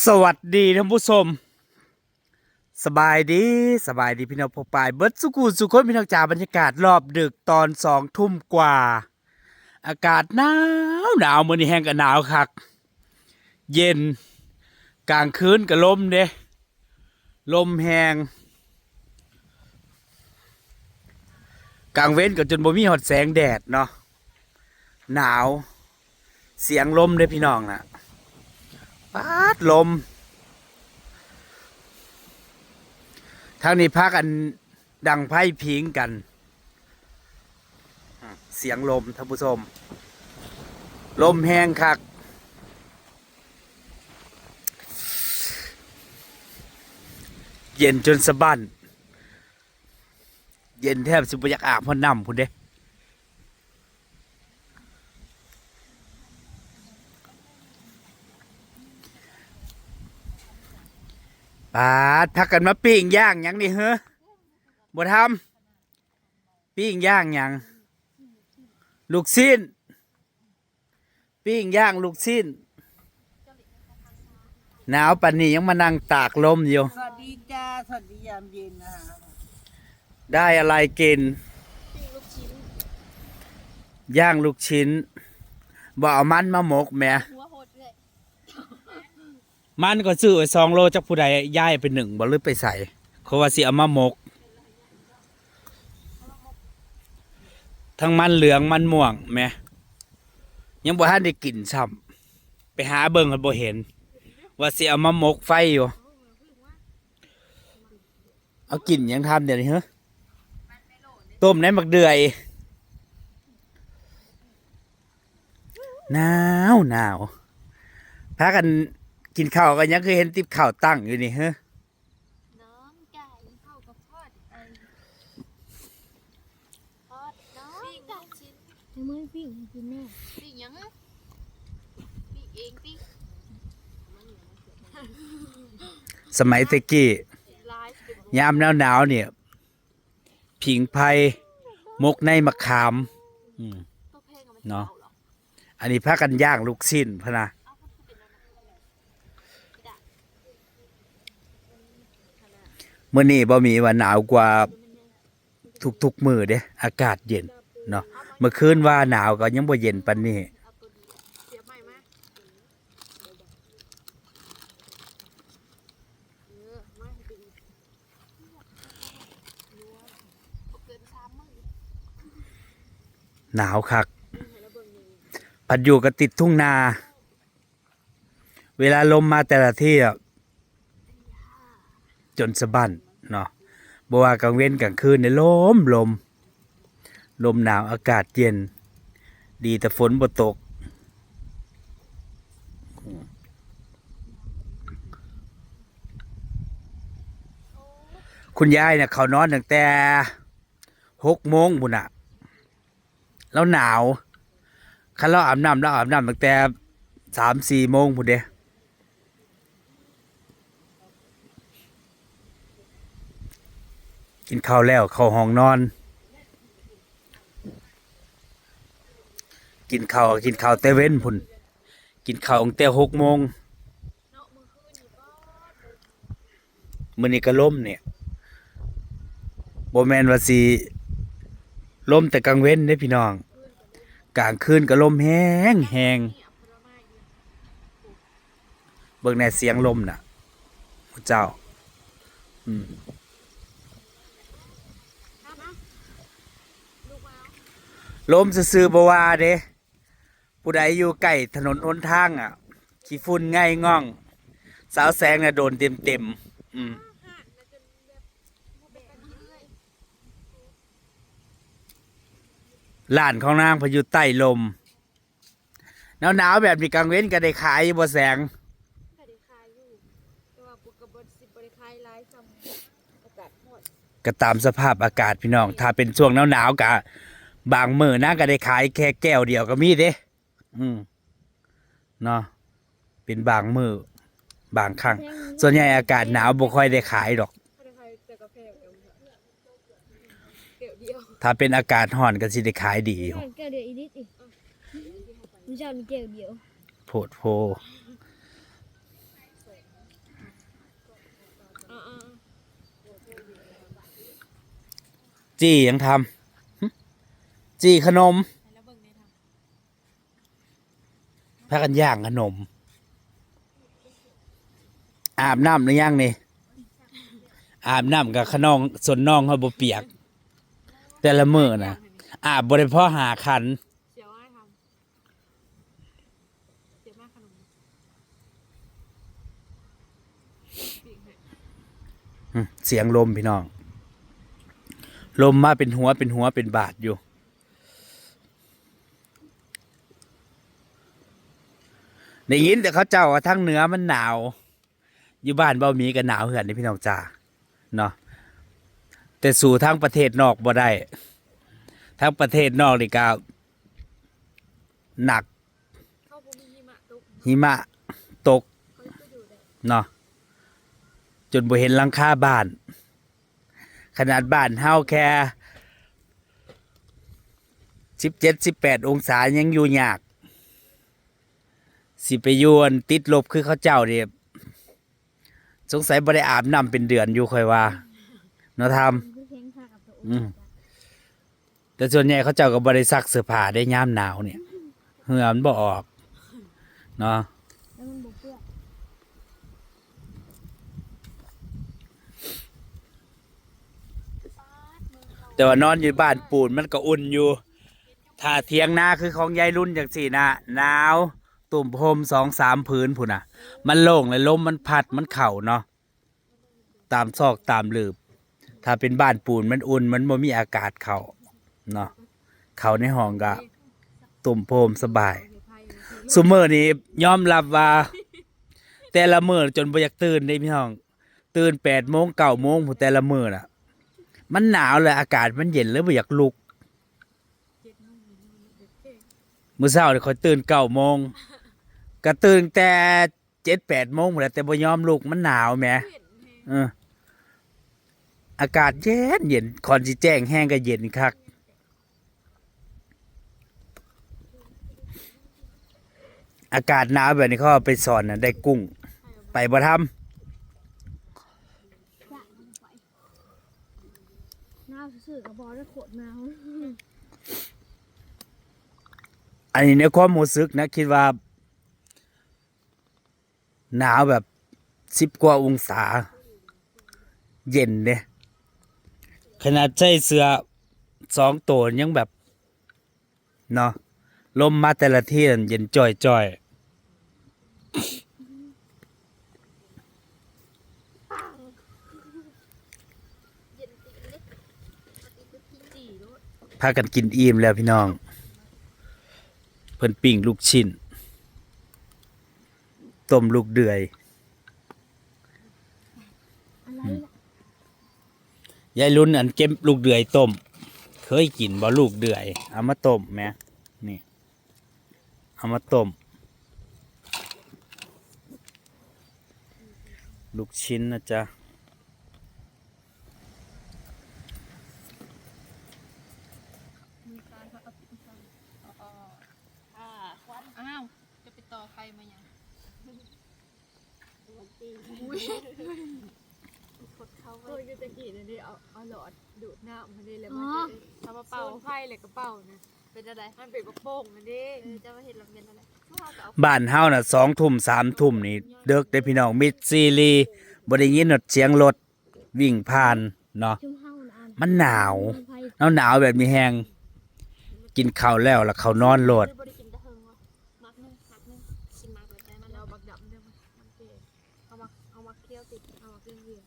สวัสดีท่านผู้ชมสบายดีพี่น้องพอปายเบิร์ดสุกูสุคนพี่น้องจ๋าบรรยากาศรอบดึกตอน2 ทุ่มกว่าอากาศหนาวมื้อนี้แห้งกับหนาวคักเย็นกลางคืนกับลมเด้ลมแห้งกลางเว้นก็จนบ่มีหอดแสงแดดเนาะหนาวเสียงลมเด้พี่น้องน่ะปาดลมทางนี้พากันดังไพ่พิงกันเสียงลมท่านผู้ชมลมแห้งคักเย็นจนสะบั้นเย็นแทบสิบ่อยากอาบเพราะน้ำพุ่นเด้ปาดพักกันมาปิ้งย่างหยังนี่เฮ้อบ่ทำปิ้งย่างหยังลูกชิ้นปิ้งย่างลูกชิ้นหนาวปานนี้ยังมานั่งตากลมอยู่สวัสดีจ้าสวัสดียามเย็นนะคะได้อะไรกินย่างลูกชิ้นบ่เอามันมาหมกแหม่มันก็ซื้อไว้2 โลจากผู้ใดย้ายไป1บ่หรือไปใส่เขาว่าสิเอามาหมกทั้งมันเหลืองมันม่วงแหม่ยังบ่ทันได้กินซ้ำไปหาเบิ่งก็บ่เห็นว่าสิเอามาหมกไฟอยู่เอากินยังทำเดี๋ยวนี้เหรอต้มในมักเดือยหนาวพากันกินข้าวกันยังเคยเห็นติ๊บข้าวตั้งอยู่นี่เฮ้อน้องไก่เข้ากับทอดไอ้ทอดน้องไก่ชิ้นทำไมปิ้งกินแม่ปิ้งยังปิ้งเองปิ้งสมัยตะกี้ยามหนาวเนี่ยผิงไผ่มกในมะขามเนาะอันนี้พากันย่างลูกชิ้นพะนะมื้อนี้บ่มีว่าหนาวกว่าทุกมื้อเด้อากาศเย็นเนาะเมื่อคืนว่าหนาวก็ยังบ่เย็นปานนี้หนาวคักปัดอยู่ก็ติดทุ่งนาเวลาลมมาแต่ละที่จนสะบั้นเนาะบ่ว่ากลางเว้นกลางคืนเนี่ยลมหนาวอากาศเย็นดีแต่ฝนบ่ตกคุณยายเนี่ยเขานอนตั้งแต่6 โมงพุ่นน่ะแล้วหนาวคันเราอาบน้ำตั้งแต่3-4 โมงพุ่นเด้กินข้าวแล้วเข้าห้องนอนกินข้าวแต่เว้นพุ่นกินข้าวตั้งแต่6 โมงมื้อนี้ก็ลมเนี่ยบ่แม่นว่าสิลมแต่กลางเว้นเด้พี่น้องกลางคืนก็ลมแห้งเบิ่งแน่เสียงลมน่ะเจ้าลมซื่อๆบ่ว่าเด้ผู้ใดอยู่ใกล้ถนนหนทางขี้ฝุ่นง่ายง่องสาวแสงน่ะโดนเต็มร้านของนางพายุใต้ลมหนาวแบบนี้กลางเว้นก็ได้ขายบ่แสงก็ตามสภาพอากาศพี่น้องถ้าเป็นช่วงหนาวๆก็บางมื้อนะก็ได้ขายแค่แก้วเดียวก็มีเด้เนาะเป็นบางมื้อบางครั้งส่วนใหญ่อากาศหนาวบ่ค่อยได้ขายดอกถ้าเป็นอากาศร้อนก็สิได้ขายดีอยู่แก้วเดียวอีนิดอีกมีเจ้ามีแก้วเดียวโพดโพ จี้ยังทำหึจี้ขนมพากันย่างขนม อาบน้ำหรือยังนี่อาบน้ำกับขนองส่วนน้องเขาบ่เปียก แต่ละมื้อนะอาบบ่ได้พอหาขัน เสียวให้ทำเสียวมากขนม เสียงลมพี่น้อง ลมมาเป็นหัวเป็นบาทอยู่ ได้ยินแต่เขาเจ้าว่าทั้งเหนือมันหนาว อยู่บ้านเบาหมีก็หนาวเหือนนี่พี่น้องจ้าเนาะแต่สู่ทั้งประเทศนอกบ่ได้ทั้งประเทศนอกนี่ก็หนัก เข้าพวกมีหิมะตก หิมะตก เขาก็อยู่ได้ เนาะจนบ่เห็นหลังคาบ้าน ขนาดบ้านเฮาแค่17-18 องศายังอยู่ยาก สิไปอยวนติดลบคือเขาเจ้าเนี่ยสงสัยบ่ได้อาบน้ำเป็นเดือนอยู่ค่อยว่าเนาะทำแต่ส่วนใหญ่เขาเจ้าก็บ่ได้ซักเสื้อผ้าได้ยามหนาวเนี่ยเหงื่อมันบ่ออกเนาะแต่ว่านอนอยู่บ้านปูนมันก็อุ่นอยู่ ถ้าเถียงนาคือของยายรุ่นอย่างสี่นะหนาวตุ่มพรม2-3 พื้นพุ่นน่ะ มันโล่งเลยลมมันพัดมันเข่าเนาะตามซอกตามหลืบ ถ้าเป็นบ้านปูนมันอุ่นมันบ่มีอากาศเข่าเนาะเข่าในห้องก็ตุ่มโพมสบายซุมื้อนี้ยอมรับว่า แต่ละมื้อจนบ่อยากตื่นได้พี่น้องตื่น8 โมง 9 โมงผู้แต่ละมื้อน่ะ มันหนาวเลยอากาศมันเย็นแล้วบ่อยากลุกมื้อเช้านี่ค่อยตื่น9 โมงก็ตื่นแต่7-8 โมงพุ่นแหละแต่บ่ยอมลุกมันหนาวแหมอากาศเย็นก่อนสิแจ้งแห้งก็เย็นคักอากาศหนาวแบบนี้เขาเอาไปสอนน่ะได้กุ้งไปบ่ทำ หนาวซื่อๆกับบอได้โคตรหนาว อันนี้ในความรู้สึกนะคิดว่าหนาวแบบ10 กว่าองศาเย็นเนี่ยขนาดใส่เสื้อ2 ตัวยังแบบเนาะลมมาแต่ละที่นั่นเย็นจ่อยๆพากันกินอิ่มแล้วพี่น้องเพิ่นปิ้งลูกชิ้นต้มลูกเดือย อะไรล่ะ ยายรุ่นอันเก็บลูกเดือยต้มเคยกินบ่ลูกเดือยเอามาต้มแหมนี่เอามาต้มลูกชิ้นนะจ๊ะ อ้าวจะไปต่อใครมายังกดเขาก็จะกี่นาทีเอาหลอดดูดน้ำมันได้เลยมันจะเอาเป่าไฟเลยกระเป๋านะเป็นอะไรมันเป็นกระโปงมันดิจะมาเห็นลำเป็นอะไร บ้านเฮาน่ะ2 ทุ่ม 3 ทุ่มนี่เดึกได้อพี่น้องมิดซีรีส์บ่ได้ยินเสียงรถวิ่งผ่านเนาะ ชุ่มเฮานะ มันหนาวหนาวแบบมีแฮงกินข้าวแล้วแล้วเขานอนโลด บริกินตะเฮิงวะมักนึงกินมักแบบใจมันเอาบักดำเด้อมันเก๋เอามาเคี่ยวติดเอามาเกลือเหลือง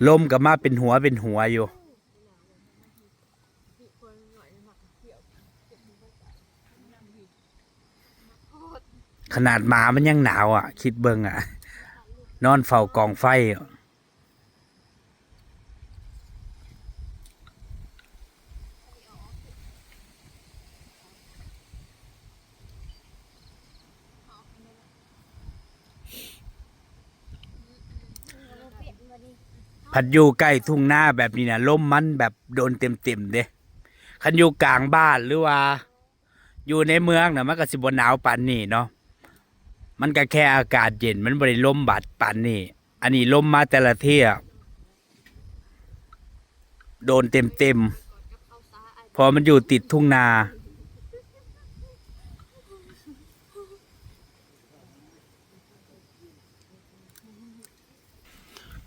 ลมก็มาเป็นหัวอยู่ ขนาดหมามันยังหนาวอ่ะ คิดเบิ่งอ่ะ นอนเฝ้ากองไฟอะพัดอยู่ใกล้ทุ่งนาแบบนี้นะลมมันแบบโดนเต็มเด้คันอยู่กลางบ้านหรือว่า อยู่ในเมืองน่ะมันก็สิบ่หนาวปานนี้เนาะ มันก็แค่อากาศเย็นมันบ่ได้ลมบาดปานนี้อันนี้ลมมาแต่ละเที่ยโดนเต็มพอมันอยู่ติดทุ่งนา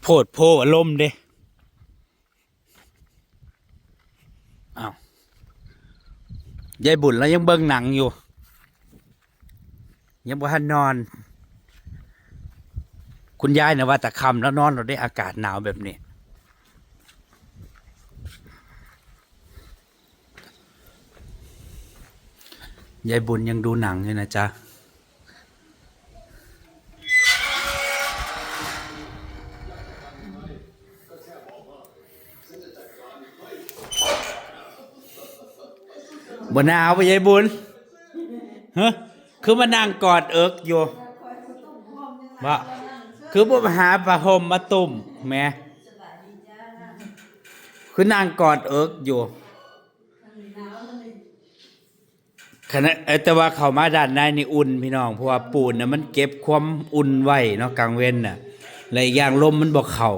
โพดโพลมเด้อ้าวยายบุญแล้วยังเบิ่งหนังอยู่ ยังบ่ทันนอน คุณยายนะว่าแต่ค่ำแล้วนอนเราได้อากาศหนาวแบบนี้ยายบุญยังดูหนังอยู่นะจ๊ะบ่หนาวปะยายบุญฮะคือมานั่งกอดเอิกอยู่บ่คือบ่มาหาผ้าห่มมาตุ่มแหม่คือนั่งกอดเอิกอยู่ขณะแต่ว่าเข้ามาด้านในนี่อุ่นพี่น้องเพราะว่าปูนน่ะมันเก็บความอุ่นไว้เนาะกลางเว้นน่ะและอีกอย่างลมมันบ่เข้า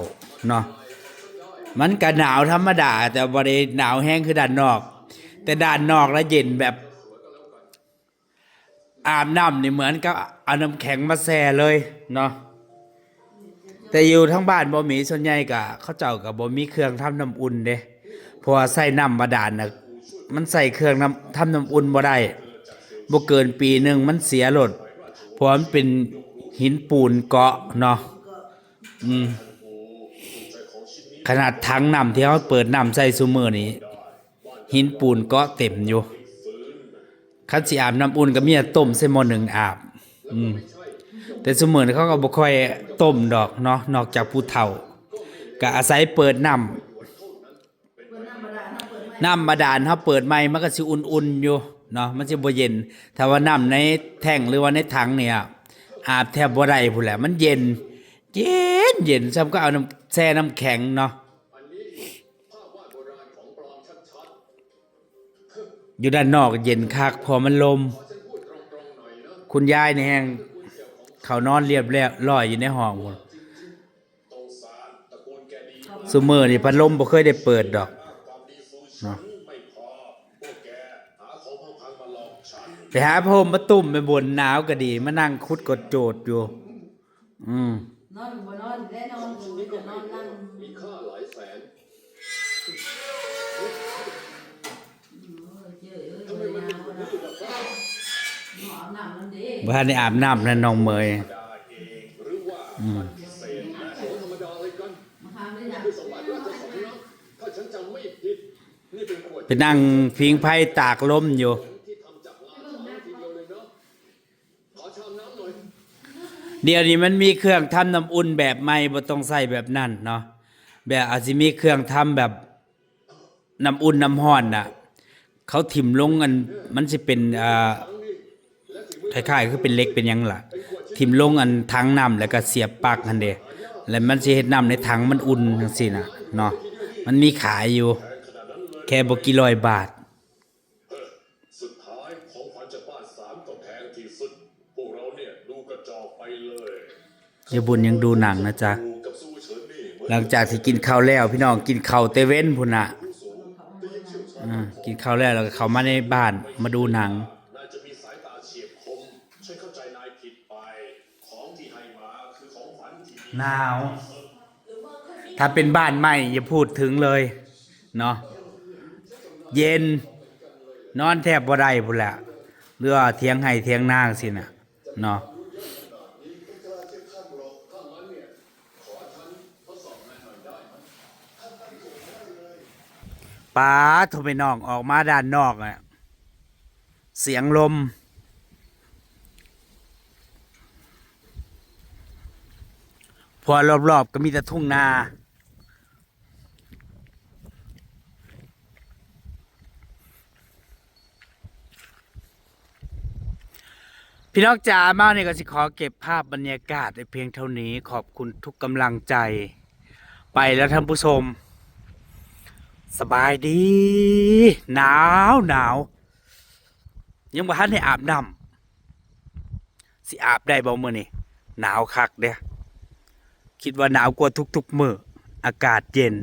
เนาะมันก็หนาวธรรมดาแต่บ่ได้หนาวแห้งคือด้านนอกแต่ด้านนอกแล้วเย็นแบบอาบน้ำนี่เหมือนกับเอาน้ำแข็งมาแช่เลยเนาะแต่อยู่ทั้งบ้านบ่มีส่วนใหญ่ก็เขาเจ้าก็บ่มีเครื่องทำน้ำอุ่นเด้เพราะว่าใส่น้ำบาดาลน่ะมันใส่เครื่องทำน้ำอุ่นบ่ได้บ่เกินปีหนึงมันเสียโลดเพราะมันเป็นหินปูนเกาะเนาะขนาดถังน้ำที่เขาเปิดน้ำใส่ซุมื้อนี้หินปูนเกาะเต็มอยู่คันสิอาบน้ำอุ่นก็มีแต่ต้มใส่หม้อหนึ่งอาบแต่ซุมื้อนี้เขาก็บ่ค่อยต้มดอกเนาะนอกจากผู้เฒ่าก็อาศัยเปิดน้ำบาดาลเขาเปิดใหม่มันก็สิอุ่นๆอยู่เนาะมันสิบ่เย็นถ้าว่าน้ำในแท่งหรือว่าในถังเนี่ยอาบแทบบ่ได้พุ่นแหละมันเย็นซ้ำก็เอาน้ำแช่น้ำแข็งเนาะอยู่ด้านนอกเย็นคักพอมันลมคุณยายนี่แฮงเขานอนเรียบร้อยอยู่ในห้องพุ่นซุมื้อนี่พัดลมบ่เคยได้เปิดดอกเนาะไปหาพรมมาตุ่มไปบนหนาวก็ดีมานั่งคุดกดโจดอยู่นอนบ่นอนได้นอนอยู่ก็นอนนั่งมีค่าหลายแสนบ้านในอาบน้ำนั่นน้องเมยไปนั่งพิงไพ่ตากลมอยู่เดี๋ยวนี้มันมีเครื่องทำน้ำอุ่นแบบใหม่บ่ต้องใส่แบบนั้นเนาะแบบอาจจะมีเครื่องทำแบบน้ำอุ่นน้ำร้อนน่ะเขาถิ่มลงอันมันสิเป็นคล้ายๆคือเป็นเหล็กเป็นหยังล่ะถิ่มลงอันถังน้ำแล้วก็เสียบปลั๊กหั่นเด้แล้วมันสิเฮ็ดน้ำในถังมันอุ่นจังซี่น่ะเนาะมันมีขายอยู่แค่บ่กี่ร้อยบาทสุดท้ายของขวัญจากบ้าน3ก็แพงที่สุดพวกเราเนี่ยดูกระจอกไปเลยอย่าบุญยังดูหนังนะจ๊ะหลังจากที่กินข้าวแล้วพี่น้องกินข้าวเตเว่นพุ่นน่ะกินข้าวแล้วก็เข้ามาในบ้านมาดูหนังนายจะมีสายตาเฉียบคมฉันเข้าใจนายผิดไปของที่ให้มาคือของขวัญที่หนาวถ้าเป็นบ้านใหม่อย่าพูดถึงเลยเนาะเย็นนอนแทบบ่ได้พุ่นแหละเรือเถียงให้เถียงนางสิน่ะเนาะป้าโทรไปน้องออกมาด้านนอกอ่ะเสียงลมพอรอบๆก็มีแต่ทุ่งนาพี่น้องจ๋ามาเนี่ยก็สิขอเก็บภาพบรรยากาศในเพียงเท่านี้ขอบคุณทุกกำลังใจไปแล้วท่านผู้ชมสบายดีหนาวยังบ่ทันได้อาบน้ำ สิอาบได้บ่มื้อนี้หนาวคักเด้อคิดว่าหนาวกว่าทุกๆมื้ออากาศเย็น